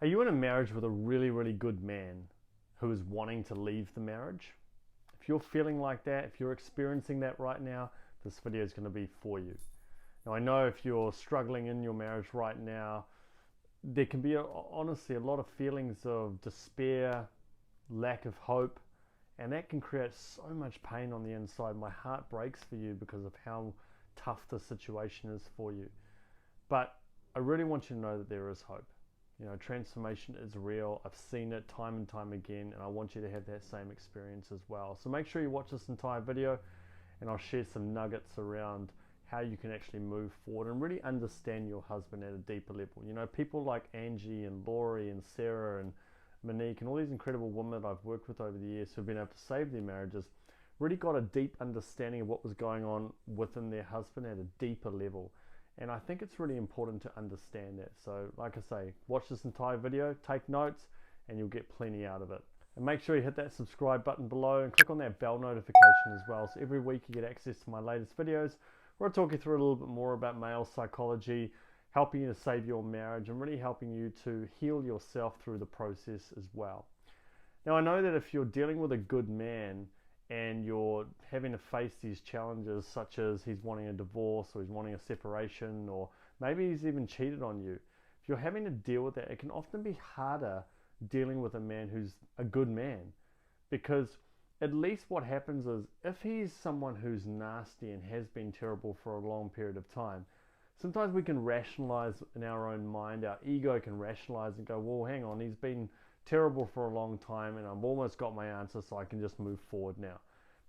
Are you in a marriage with a really, really good man who is wanting to leave the marriage? If you're feeling like that, if you're experiencing that right now, this video is going to be for you. Now, I know if you're struggling in your marriage right now, there can be honestly a lot of feelings of despair, lack of hope, and that can create so much pain on the inside. My heart breaks for you because of how tough the situation is for you. But I really want you to know that there is hope. Transformation is real. I've seen it time and time again, and I want you to have that same experience as well. So make sure you watch this entire video, and I'll share some nuggets around how you can actually move forward and really understand your husband at a deeper level. People like Angie and Laurie and Sarah and Monique and all these incredible women that I've worked with over the years who've been able to save their marriages really got a deep understanding of what was going on within their husband at a deeper level. And I think it's really important to understand that. So like I say, watch this entire video, take notes, and you'll get plenty out of it. And make sure you hit that subscribe button below and click on that bell notification as well. So every week you get access to my latest videos where I talk you through a little bit more about male psychology, helping you to save your marriage and really helping you to heal yourself through the process as well. Now, I know that if you're dealing with a good man and you're having to face these challenges such as he's wanting a divorce or he's wanting a separation, or maybe he's even cheated on you, if you're having to deal with that, it can often be harder dealing with a man who's a good man, because at least what happens is if he's someone who's nasty and has been terrible for a long period of time, sometimes we can rationalize in our own mind, our ego can rationalize and go, well, hang on, he's been terrible for a long time and I've almost got my answer, so I can just move forward now.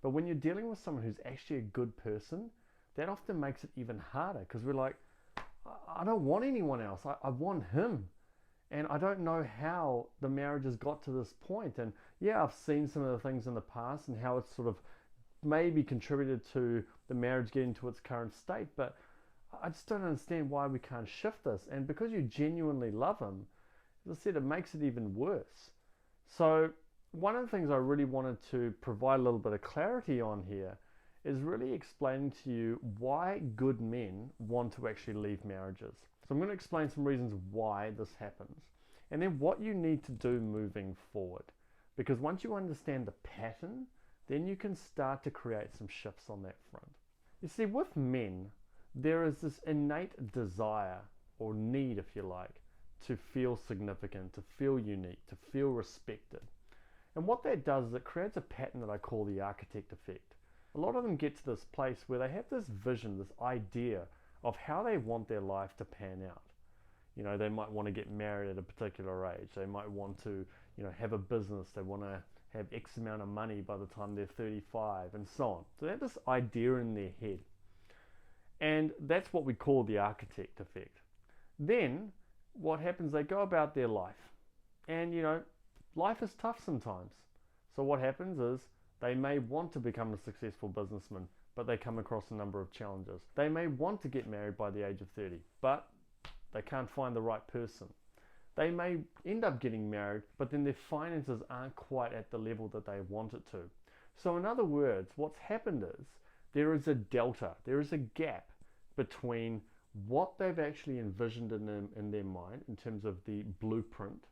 But when you're dealing with someone who's actually a good person, that often makes it even harder, because we're like, I don't want anyone else, I want him. And I don't know how the marriage has got to this point. And yeah, I've seen some of the things in the past and how it's sort of maybe contributed to the marriage getting to its current state, but I just don't understand why we can't shift this. And because you genuinely love him, as I said, it makes it even worse. So one of the things I really wanted to provide a little bit of clarity on here is really explaining to you why good men want to actually leave marriages. So I'm going to explain some reasons why this happens, and then what you need to do moving forward. Because once you understand the pattern, then you can start to create some shifts on that front. You see, with men, there is this innate desire or need, if you like, to feel significant, to feel unique, to feel respected. And what that does is it creates a pattern that I call the architect effect. A lot of them get to this place where they have this vision, this idea of how they want their life to pan out. They might want to get married at a particular age. They might want to, have a business. They want to have X amount of money by the time they're 35 and so on. So they have this idea in their head. And that's what we call the architect effect. Then what happens, they go about their life. And, life is tough sometimes. So what happens is they may want to become a successful businessman, but they come across a number of challenges. They may want to get married by the age of 30, but they can't find the right person. They may end up getting married, but then their finances aren't quite at the level that they want it to. So in other words, what's happened is there is a delta, there is a gap between what they've actually envisioned in their mind in terms of the blueprint,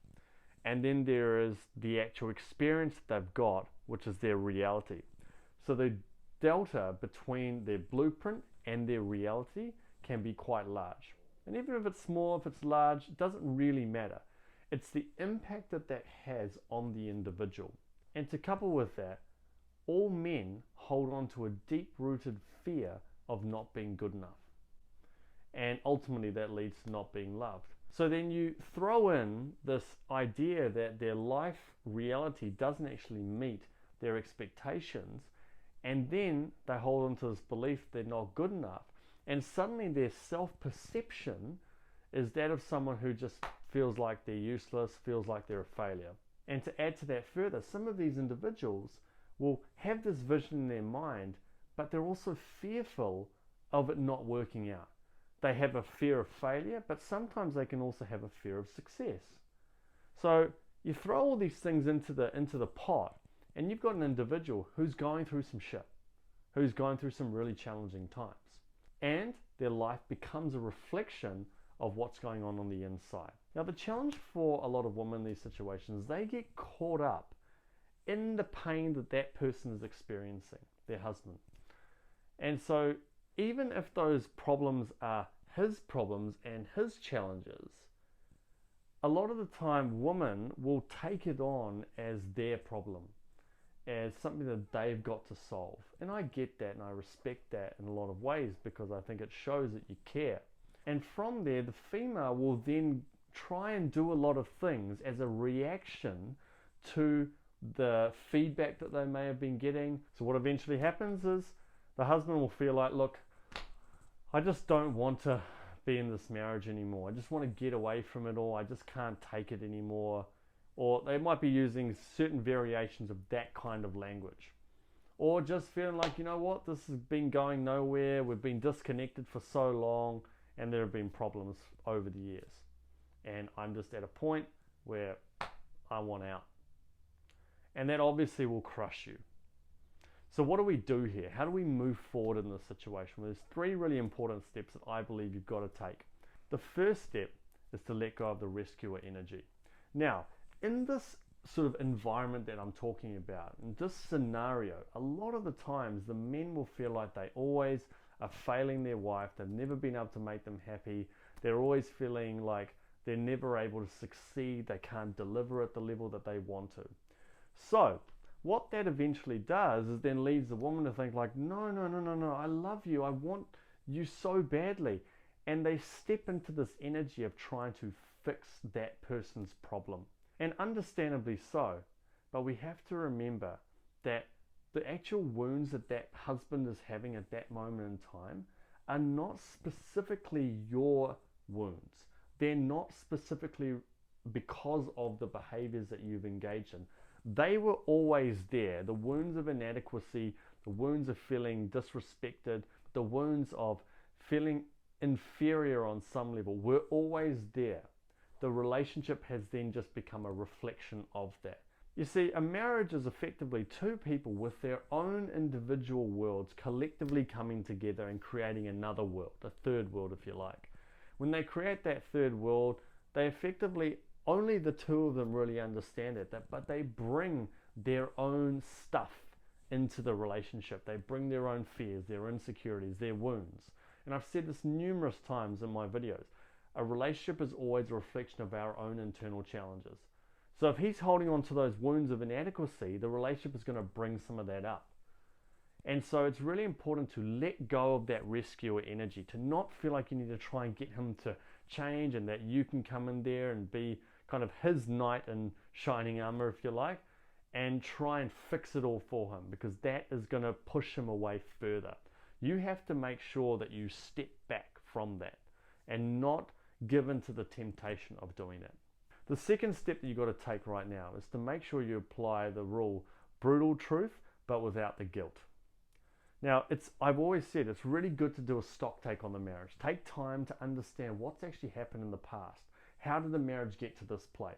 and then there is the actual experience that they've got, which is their reality. So the delta between their blueprint and their reality can be quite large. And even if it's small, if it's large, it doesn't really matter. It's the impact that that has on the individual. And to couple with that, all men hold on to a deep-rooted fear of not being good enough. And ultimately that leads to not being loved. So then you throw in this idea that their life reality doesn't actually meet their expectations, and then they hold on to this belief they're not good enough. And suddenly their self-perception is that of someone who just feels like they're useless, feels like they're a failure. And to add to that further, some of these individuals will have this vision in their mind, but they're also fearful of it not working out. They have a fear of failure, but sometimes they can also have a fear of success. So you throw all these things into the pot, and you've got an individual who's going through some shit, who's going through some really challenging times. And their life becomes a reflection of what's going on the inside. Now, the challenge for a lot of women in these situations, they get caught up in the pain that that person is experiencing, their husband. And so even if those problems are his problems and his challenges, a lot of the time women will take it on as their problem, as something that they've got to solve. And I get that and I respect that in a lot of ways, because I think it shows that you care. And from there, the female will then try and do a lot of things as a reaction to the feedback that they may have been getting. So what eventually happens is the husband will feel like, look, I just don't want to be in this marriage anymore. I just want to get away from it all. I just can't take it anymore. Or they might be using certain variations of that kind of language. Or just feeling like, you know what, this has been going nowhere. We've been disconnected for so long and there have been problems over the years. And I'm just at a point where I want out. And that obviously will crush you. So what do we do here? How do we move forward in this situation? Well, there's 3 really important steps that I believe you've got to take. The first step is to let go of the rescuer energy. Now, in this sort of environment that I'm talking about, in this scenario, a lot of the times the men will feel like they always are failing their wife. They've never been able to make them happy. They're always feeling like they're never able to succeed. They can't deliver at the level that they want to. So what that eventually does is then leads the woman to think like, no, I love you. I want you so badly. And they step into this energy of trying to fix that person's problem. And understandably so. But we have to remember that the actual wounds that that husband is having at that moment in time are not specifically your wounds. They're not specifically because of the behaviors that you've engaged in. They were always there. The wounds of inadequacy, the wounds of feeling disrespected, the wounds of feeling inferior on some level were always there. The relationship has then just become a reflection of that. You see, a marriage is effectively 2 people with their own individual worlds collectively coming together and creating another world, a 3rd world if you like. When they create that 3rd world, they effectively, only the 2 of them really understand it, but they bring their own stuff into the relationship. They bring their own fears, their insecurities, their wounds. And I've said this numerous times in my videos. A relationship is always a reflection of our own internal challenges. So if he's holding on to those wounds of inadequacy, the relationship is going to bring some of that up. And so it's really important to let go of that rescuer energy, to not feel like you need to try and get him to change and that you can come in there and be kind of his knight in shining armor, if you like, and try and fix it all for him, because that is going to push him away further. You have to make sure that you step back from that and not give in to the temptation of doing that. The second step that you've got to take right now is to make sure you apply the rule, brutal truth, but without the guilt. Now, I've always said it's really good to do a stock take on the marriage. Take time to understand what's actually happened in the past. How did the marriage get to this place?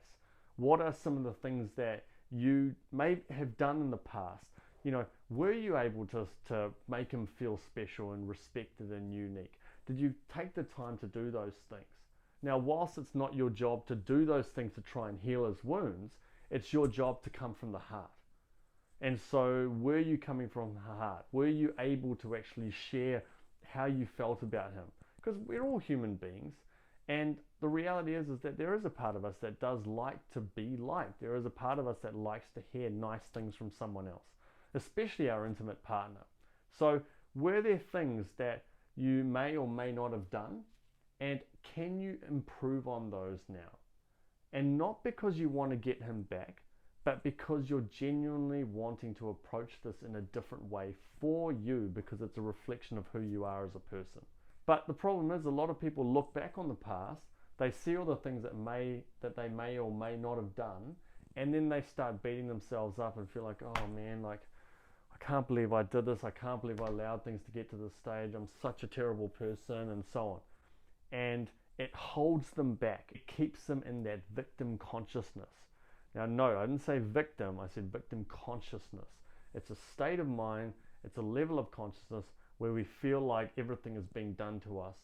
What are some of the things that you may have done in the past? You know, were you able to make him feel special and respected and unique? Did you take the time to do those things? Now, whilst it's not your job to do those things to try and heal his wounds, it's your job to come from the heart. And so were you coming from the heart? Were you able to actually share how you felt about him? Because we're all human beings. And the reality is that there is a part of us that does like to be liked. There is a part of us that likes to hear nice things from someone else, especially our intimate partner. So were there things that you may or may not have done? And can you improve on those now? And not because you want to get him back, but because you're genuinely wanting to approach this in a different way for you, because it's a reflection of who you are as a person. But the problem is, a lot of people look back on the past, they see all the things that they may or may not have done, and then they start beating themselves up and feel like, oh man, like, I can't believe I did this, I can't believe I allowed things to get to this stage, I'm such a terrible person, and so on. And it holds them back. It keeps them in that victim consciousness. Now, no, I didn't say victim, I said victim consciousness. It's a state of mind, it's a level of consciousness where we feel like everything is being done to us,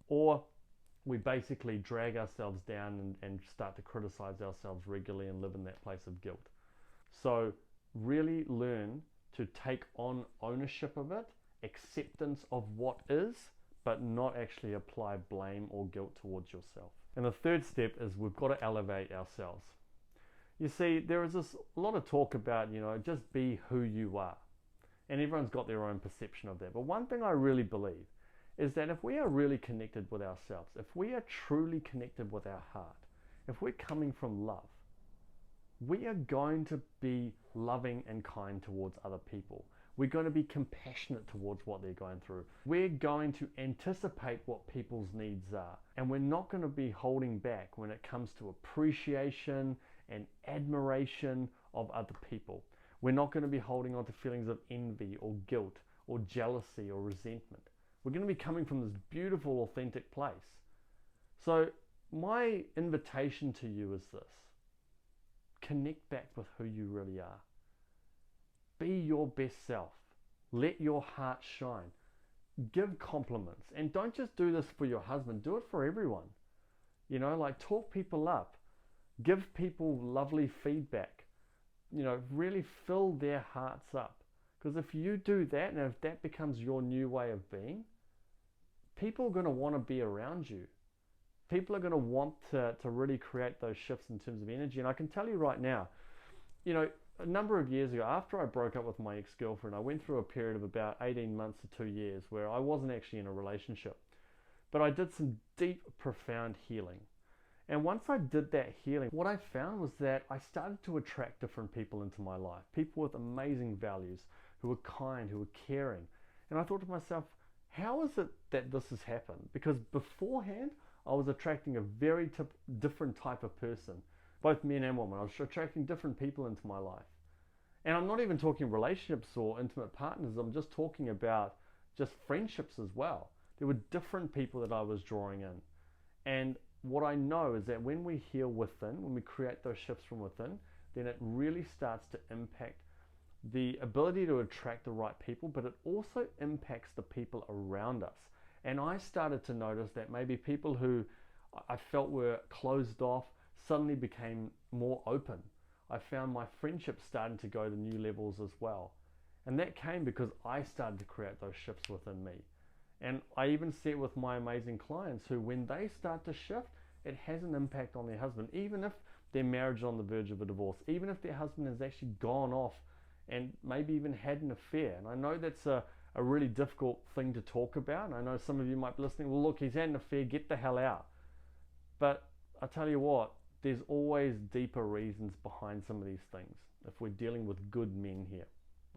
or we basically drag ourselves down and start to criticize ourselves regularly and live in that place of guilt. So really learn to take on ownership of it, acceptance of what is, but not actually apply blame or guilt towards yourself. And the third step is we've got to elevate ourselves. You see, there is a lot of talk about, just be who you are. And everyone's got their own perception of that. But one thing I really believe is that if we are really connected with ourselves, if we are truly connected with our heart, if we're coming from love, we are going to be loving and kind towards other people. We're going to be compassionate towards what they're going through. We're going to anticipate what people's needs are. And we're not going to be holding back when it comes to appreciation and admiration of other people. We're not going to be holding on to feelings of envy or guilt or jealousy or resentment. We're going to be coming from this beautiful, authentic place. So my invitation to you is this. Connect back with who you really are. Be your best self. Let your heart shine. Give compliments. And don't just do this for your husband. Do it for everyone. Talk people up. Give people lovely feedback. Really fill their hearts up. Because if you do that, and if that becomes your new way of being, people are going to want to be around you. People are going to want to really create those shifts in terms of energy. And I can tell you right now, a number of years ago, after I broke up with my ex-girlfriend, I went through a period of about 18 months to 2 years where I wasn't actually in a relationship. But I did some deep, profound healing. And once I did that healing, what I found was that I started to attract different people into my life. People with amazing values, who were kind, who were caring. And I thought to myself, how is it that this has happened? Because beforehand, I was attracting a very different type of person, both men and women. I was attracting different people into my life. And I'm not even talking relationships or intimate partners. I'm just talking about just friendships as well. There were different people that I was drawing in. And what I know is that when we heal within, when we create those shifts from within, then it really starts to impact the ability to attract the right people, but it also impacts the people around us. And I started to notice that maybe people who I felt were closed off suddenly became more open. I found my friendships starting to go to new levels as well. And that came because I started to create those shifts within me. And I even see it with my amazing clients who, when they start to shift, it has an impact on their husband, even if their marriage is on the verge of a divorce, even if their husband has actually gone off and maybe even had an affair. And I know that's a really difficult thing to talk about. And I know some of you might be listening, well, look, he's had an affair, get the hell out. But I tell you what, there's always deeper reasons behind some of these things if we're dealing with good men here,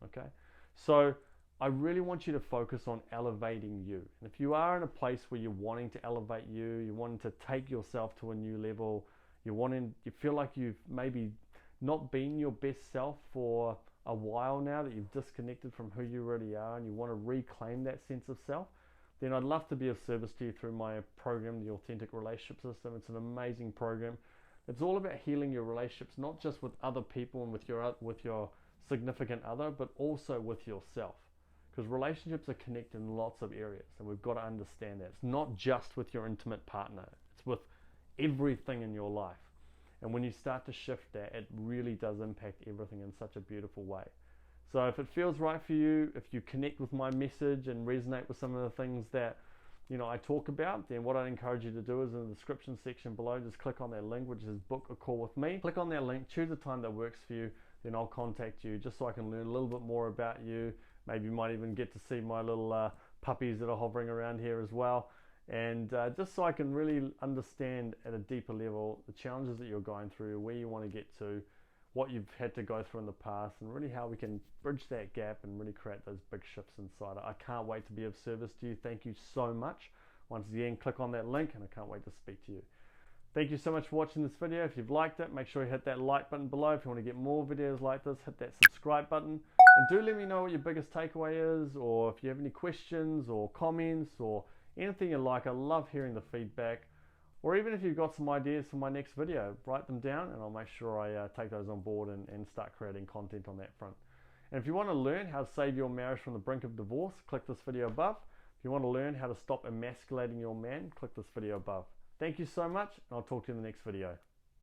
okay? So I really want you to focus on elevating you. And if you are in a place where you're wanting to elevate you, you're wanting to take yourself to a new level, you feel like you've maybe not been your best self for a while now, that you've disconnected from who you really are, and you want to reclaim that sense of self, then I'd love to be of service to you through my program, the Authentic Relationship System. It's an amazing program. It's all about healing your relationships, not just with other people and with your significant other, but also with yourself. Because relationships are connected in lots of areas, and we've got to understand that. It's not just with your intimate partner. It's with everything in your life. And when you start to shift that, it really does impact everything in such a beautiful way. So if it feels right for you, if you connect with my message and resonate with some of the things that I talk about, then what I'd encourage you to do is in the description section below, just click on that link, which is book a call with me. Click on that link, choose a time that works for you, then I'll contact you just so I can learn a little bit more about you. Maybe you might even get to see my little puppies that are hovering around here as well. And just so I can really understand at a deeper level the challenges that you're going through, where you want to get to, what you've had to go through in the past, and really how we can bridge that gap and really create those big shifts inside. I can't wait to be of service to you. Thank you so much. Once again, click on that link, and I can't wait to speak to you. Thank you so much for watching this video. If you've liked it, make sure you hit that like button below. If you want to get more videos like this, hit that subscribe button. And do let me know what your biggest takeaway is, or if you have any questions or comments or anything you like. I love hearing the feedback. Or even if you've got some ideas for my next video, write them down and I'll make sure I take those on board and start creating content on that front. And if you want to learn how to save your marriage from the brink of divorce, click this video above. If you want to learn how to stop emasculating your man, click this video above. Thank you so much, and I'll talk to you in the next video.